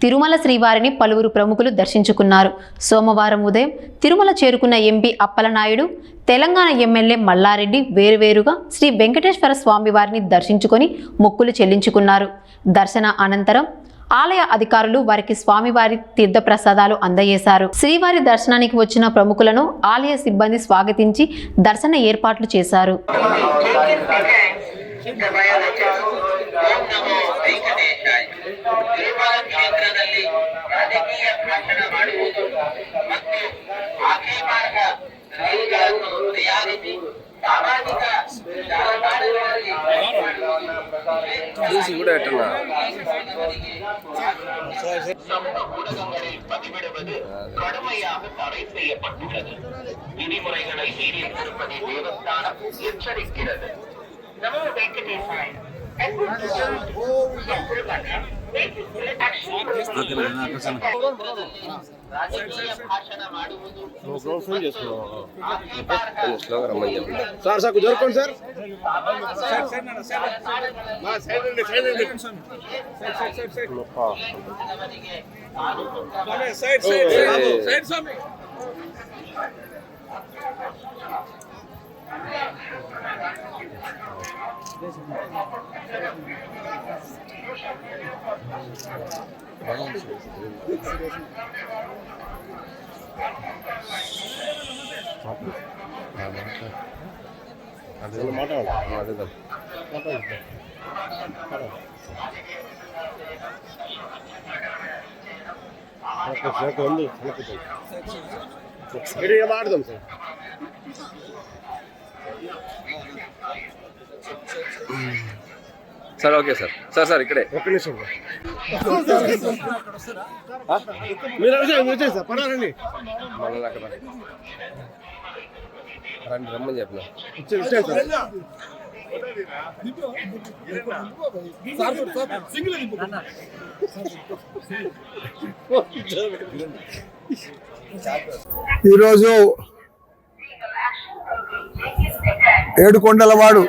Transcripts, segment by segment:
తిరుమల శ్రీవారిని పలువురు ప్రముఖులు దర్శించుకున్నారు. సోమవారం ఉదయం తిరుమల చేరుకున్న ఎంపీ అప్పలనాయుడు, తెలంగాణ ఎమ్మెల్యే మల్లారెడ్డి వేరువేరుగా శ్రీ వెంకటేశ్వర స్వామి వారిని దర్శించుకొని మొక్కులు చెల్లించుకున్నారు. దర్శన అనంతరం ఆలయ అధికారులు వారికి స్వామివారి తీర్థప్రసాదాలు అందజేశారు. శ్రీవారి దర్శనానికి వచ్చిన ప్రముఖులను ఆలయ సిబ్బంది స్వాగతించి దర్శన ఏర్పాట్లు చేశారు. விதிமுறைகளை மீறியிருப்பதை தேவஸ்தானம் எச்சரிக்கிறது. நமோ வெங்கடேசாய. సార్ సార్ కుదరకండి సార్ మాట్లాడదాం sir. Sir okay sir. Sir sir ఇక్కడే ఒక్క నిమిషం మీరు సార్ పడాలండి మళ్ళీ అక్కడ రండి రమ్మని చెప్పిన ఈరోజు ఏడుకొండలవాడు,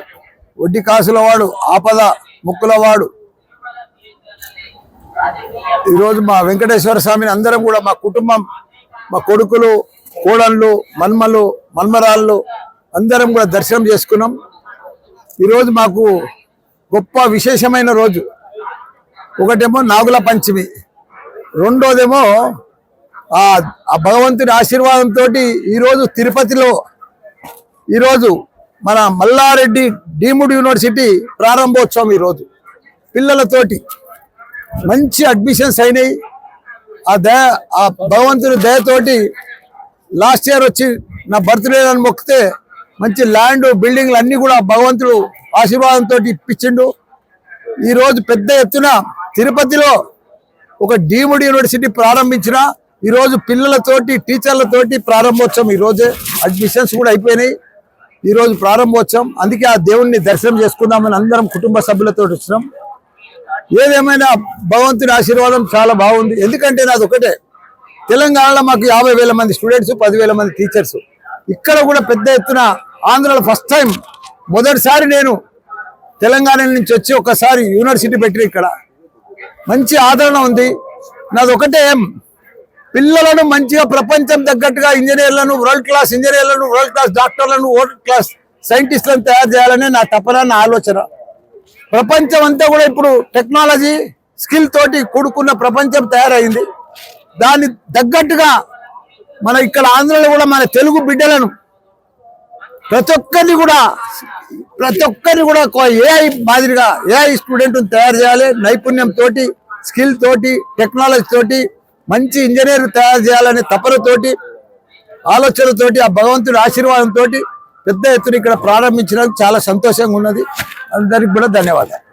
వడ్డీ కాసులవాడు, ఆపద ముక్కులవాడు, ఈరోజు మా వెంకటేశ్వర స్వామిని అందరం కూడా మా కుటుంబం, మా కొడుకులు, కోడళ్ళు, మన్మలు, మన్మరాళ్ళు అందరం కూడా దర్శనం చేసుకున్నాం. ఈరోజు మాకు గొప్ప విశేషమైన రోజు. ఒకటేమో నాగుల పంచమి, రెండోదేమో ఆ భగవంతుని ఆశీర్వాదంతో ఈరోజు తిరుపతిలో ఈరోజు మన మల్లారెడ్డి డీమ్డ్ యూనివర్సిటీ ప్రారంభోత్సవం. ఈరోజు పిల్లలతోటి మంచి అడ్మిషన్స్ అయినాయి. ఆ భగవంతుని దయతోటి లాస్ట్ ఇయర్ వచ్చి నా బర్త్డే అని మొక్కితే మంచి ల్యాండ్, బిల్డింగ్లు అన్నీ కూడా భగవంతుడు ఆశీర్వాదంతో ఇప్పించిండు. ఈరోజు పెద్ద ఎత్తున తిరుపతిలో ఒక డీమ్డ్ యూనివర్సిటీ ప్రారంభించిన ఈరోజు పిల్లలతోటి, టీచర్లతోటి ప్రారంభోత్సవం. ఈరోజే అడ్మిషన్స్ కూడా అయిపోయినాయి. ఈరోజు ప్రారంభోత్సవం. అందుకే ఆ దేవుణ్ణి దర్శనం చేసుకుందామని అందరం కుటుంబ సభ్యులతో వచ్చినాం. ఏదేమైనా భగవంతుని ఆశీర్వాదం చాలా బాగుంది. ఎందుకంటే నాది ఒకటే, తెలంగాణలో మాకు 50,000 మంది స్టూడెంట్స్, 10,000 మంది టీచర్స్. ఇక్కడ కూడా పెద్ద ఎత్తున ఆంధ్రాలో ఫస్ట్ టైం, మొదటిసారి నేను తెలంగాణ నుంచి వచ్చి ఒకసారి యూనివర్సిటీ పెట్టిన ఇక్కడ మంచి ఆదరణ ఉంది. నాది ఒకటే, పిల్లలను మంచిగా ప్రపంచం తగ్గట్టుగా ఇంజనీర్లను, వరల్డ్ క్లాస్ ఇంజనీర్లను, వరల్డ్ క్లాస్ డాక్టర్లను, వరల్డ్ క్లాస్ సైంటిస్టులను తయారు చేయాలనే నా తపన, నా ఆలోచన. ప్రపంచం అంతా కూడా ఇప్పుడు టెక్నాలజీ స్కిల్ తోటి కూడుకున్న ప్రపంచం తయారైంది. దాన్ని తగ్గట్టుగా మన ఇక్కడ ఆంధ్రలో కూడా మన తెలుగు బిడ్డలను ప్రతి ఒక్కరిని కూడా ఏఐ మాదిరిగా ఏఐ స్టూడెంట్ని తయారు చేయాలి. నైపుణ్యంతో, స్కిల్ తోటి, టెక్నాలజీ తోటి మంచి ఇంజనీర్ తయారు చేయాలనే తపనతోటి, ఆలోచనతోటి, ఆ భగవంతుడి ఆశీర్వాదంతో పెద్ద ఎత్తున ఇక్కడ ప్రారంభించడానికి చాలా సంతోషంగా ఉన్నది. అందరికి కూడా ధన్యవాదాలు.